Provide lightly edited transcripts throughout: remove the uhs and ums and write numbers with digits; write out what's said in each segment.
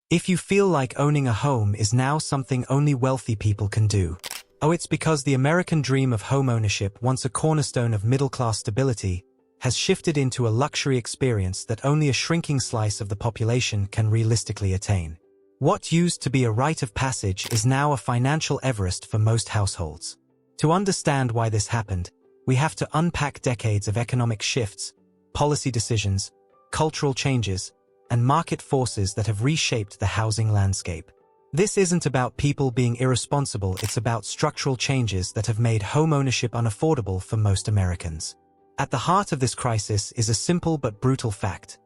If you feel like owning a home is now something only wealthy people can do, it's because the American dream of homeownership, once a cornerstone of middle-class stability, has shifted into a luxury experience that only a shrinking slice of the population can realistically attain. What used to be a rite of passage is now a financial Everest for most households. To understand why this happened, we have to unpack decades of economic shifts, policy decisions, cultural changes, and market forces that have reshaped the housing landscape. This isn't about people being irresponsible, it's about structural changes that have made homeownership unaffordable for most Americans. At the heart of this crisis is a simple but brutal fact.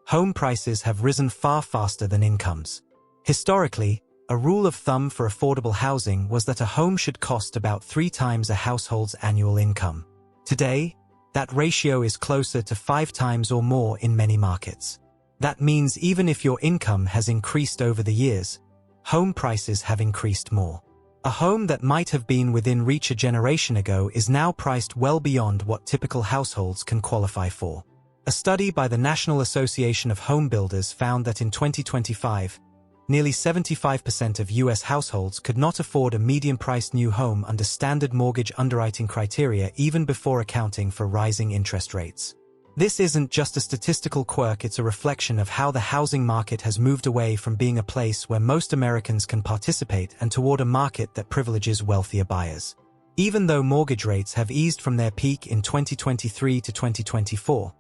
Home prices have risen far faster than incomes. Historically, a rule of thumb for affordable housing was that a home should cost about 3 times a household's annual income. Today, that ratio is closer to 5 times or more in many markets. That means even if your income has increased over the years, home prices have increased more. A home that might have been within reach a generation ago is now priced well beyond what typical households can qualify for. A study by the National Association of Home Builders found that in 2025, nearly 75% of U.S. households could not afford a median-priced new home under standard mortgage underwriting criteria even before accounting for rising interest rates. This isn't just a statistical quirk, it's a reflection of how the housing market has moved away from being a place where most Americans can participate and toward a market that privileges wealthier buyers. Even though mortgage rates have eased from their peak in 2023 to 2024,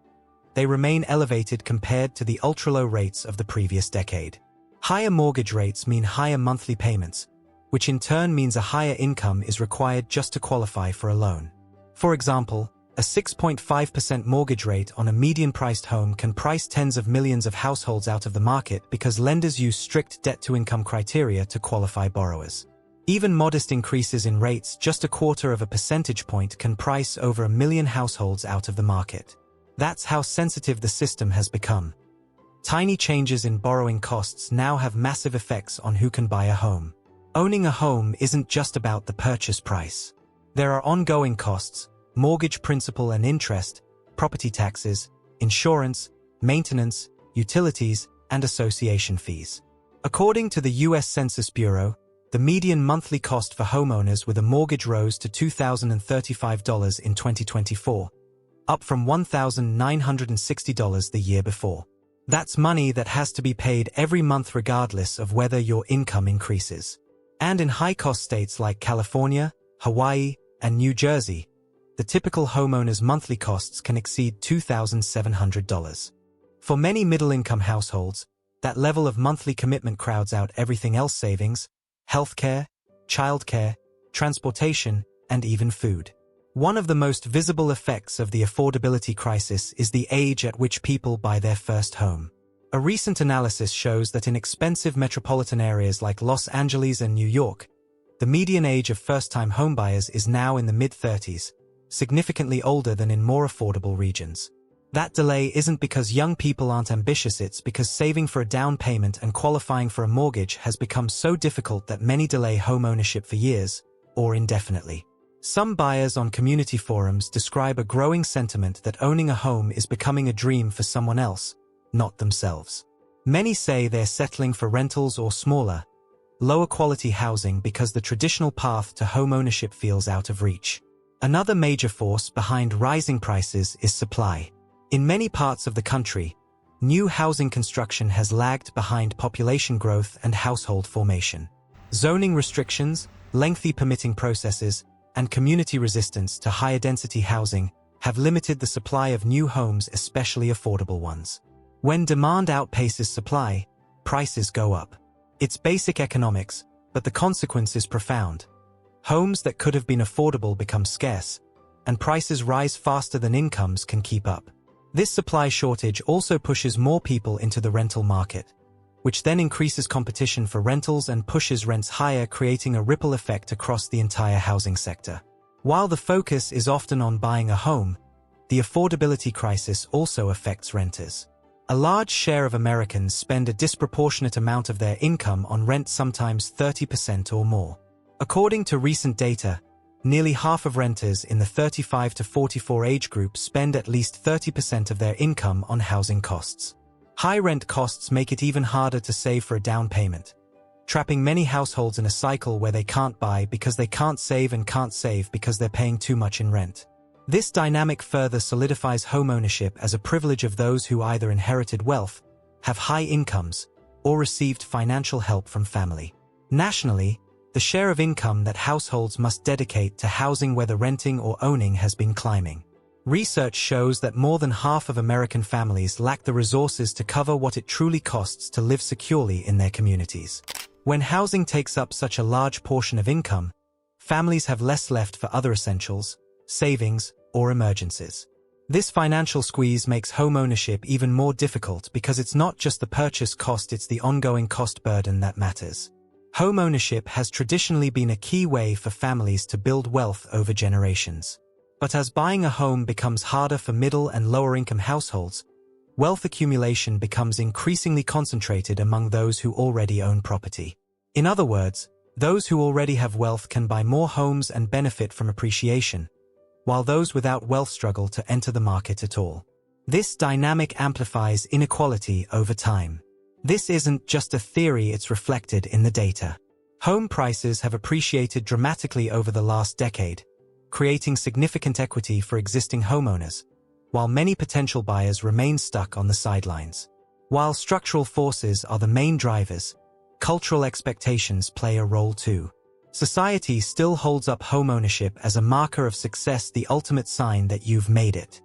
they remain elevated compared to the ultra-low rates of the previous decade. Higher mortgage rates mean higher monthly payments, which in turn means a higher income is required just to qualify for a loan. For example, a 6.5% mortgage rate on a median-priced home can price tens of millions of households out of the market because lenders use strict debt-to-income criteria to qualify borrowers. Even modest increases in rates, just 1/4 of a percentage point, can price over 1 million households out of the market. That's how sensitive the system has become. Tiny changes in borrowing costs now have massive effects on who can buy a home. Owning a home isn't just about the purchase price. There are ongoing costs: mortgage principal and interest, property taxes, insurance, maintenance, utilities, and association fees. According to the U.S. Census Bureau, the median monthly cost for homeowners with a mortgage rose to $2,035 in 2024, up from $1,960 the year before. That's money that has to be paid every month regardless of whether your income increases. And in high-cost states like California, Hawaii, and New Jersey, the typical homeowner's monthly costs can exceed $2,700. For many middle-income households, that level of monthly commitment crowds out everything else: savings, healthcare, childcare, transportation, and even food. One of the most visible effects of the affordability crisis is the age at which people buy their first home. A recent analysis shows that in expensive metropolitan areas like Los Angeles and New York, the median age of first-time homebuyers is now in the mid-30s, significantly older than in more affordable regions. That delay isn't because young people aren't ambitious, it's because saving for a down payment and qualifying for a mortgage has become so difficult that many delay home ownership for years, or indefinitely. Some buyers on community forums describe a growing sentiment that owning a home is becoming a dream for someone else, not themselves. Many say they're settling for rentals or smaller, lower-quality housing because the traditional path to home ownership feels out of reach. Another major force behind rising prices is supply. In many parts of the country, new housing construction has lagged behind population growth and household formation. Zoning restrictions, lengthy permitting processes, and community resistance to higher density housing have limited the supply of new homes, especially affordable ones. When demand outpaces supply, prices go up. It's basic economics, but the consequence is profound. Homes that could have been affordable become scarce, and prices rise faster than incomes can keep up. This supply shortage also pushes more people into the rental market, which then increases competition for rentals and pushes rents higher, creating a ripple effect across the entire housing sector. While the focus is often on buying a home, the affordability crisis also affects renters. A large share of Americans spend a disproportionate amount of their income on rent, sometimes 30% or more. According to recent data, nearly half of renters in the 35 to 44 age group spend at least 30% of their income on housing costs. High rent costs make it even harder to save for a down payment, trapping many households in a cycle where they can't buy because they can't save and can't save because they're paying too much in rent. This dynamic further solidifies homeownership as a privilege of those who either inherited wealth, have high incomes, or received financial help from family. Nationally, the share of income that households must dedicate to housing, whether renting or owning, has been climbing. Research shows that more than half of American families lack the resources to cover what it truly costs to live securely in their communities. When housing takes up such a large portion of income, families have less left for other essentials, savings, or emergencies. This financial squeeze makes homeownership even more difficult because it's not just the purchase cost, it's the ongoing cost burden that matters. Homeownership has traditionally been a key way for families to build wealth over generations. But as buying a home becomes harder for middle and lower-income households, wealth accumulation becomes increasingly concentrated among those who already own property. In other words, those who already have wealth can buy more homes and benefit from appreciation, while those without wealth struggle to enter the market at all. This dynamic amplifies inequality over time. This isn't just a theory, it's reflected in the data. Home prices have appreciated dramatically over the last decade, creating significant equity for existing homeowners, while many potential buyers remain stuck on the sidelines. While structural forces are the main drivers, cultural expectations play a role too. Society still holds up homeownership as a marker of success, the ultimate sign that you've made it.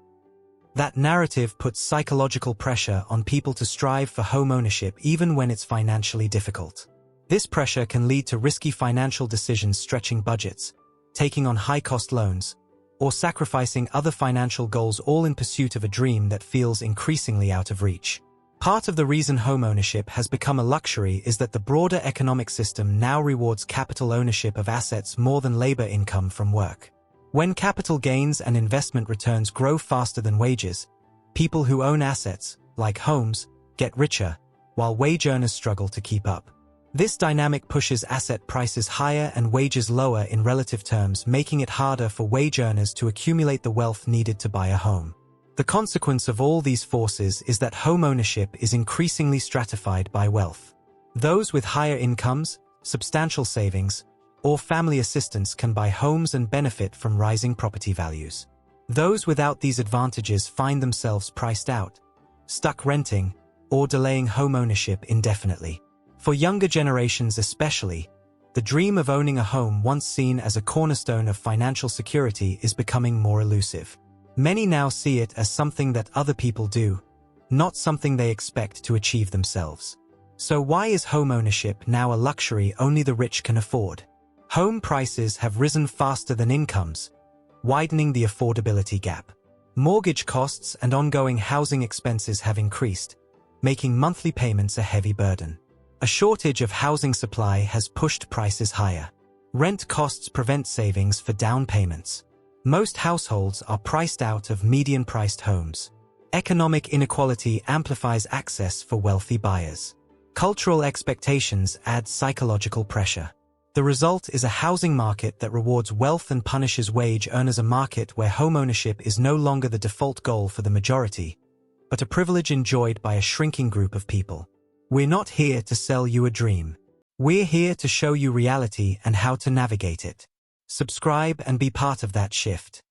That narrative puts psychological pressure on people to strive for homeownership even when it's financially difficult. This pressure can lead to risky financial decisions, stretching budgets, taking on high-cost loans, or sacrificing other financial goals, all in pursuit of a dream that feels increasingly out of reach. Part of the reason homeownership has become a luxury is that the broader economic system now rewards capital ownership of assets more than labor income from work. When capital gains and investment returns grow faster than wages, people who own assets, like homes, get richer, while wage earners struggle to keep up. This dynamic pushes asset prices higher and wages lower in relative terms, making it harder for wage earners to accumulate the wealth needed to buy a home. The consequence of all these forces is that homeownership is increasingly stratified by wealth. Those with higher incomes, substantial savings, or family assistance can buy homes and benefit from rising property values. Those without these advantages find themselves priced out, stuck renting, or delaying homeownership indefinitely. For younger generations especially, the dream of owning a home, once seen as a cornerstone of financial security, is becoming more elusive. Many now see it as something that other people do, not something they expect to achieve themselves. So why is homeownership now a luxury only the rich can afford? Home prices have risen faster than incomes, widening the affordability gap. Mortgage costs and ongoing housing expenses have increased, making monthly payments a heavy burden. A shortage of housing supply has pushed prices higher. Rent costs prevent savings for down payments. Most households are priced out of median-priced homes. Economic inequality amplifies access for wealthy buyers. Cultural expectations add psychological pressure. The result is a housing market that rewards wealth and punishes wage earners, a market where homeownership is no longer the default goal for the majority, but a privilege enjoyed by a shrinking group of people. We're not here to sell you a dream. We're here to show you reality and how to navigate it. Subscribe and be part of that shift.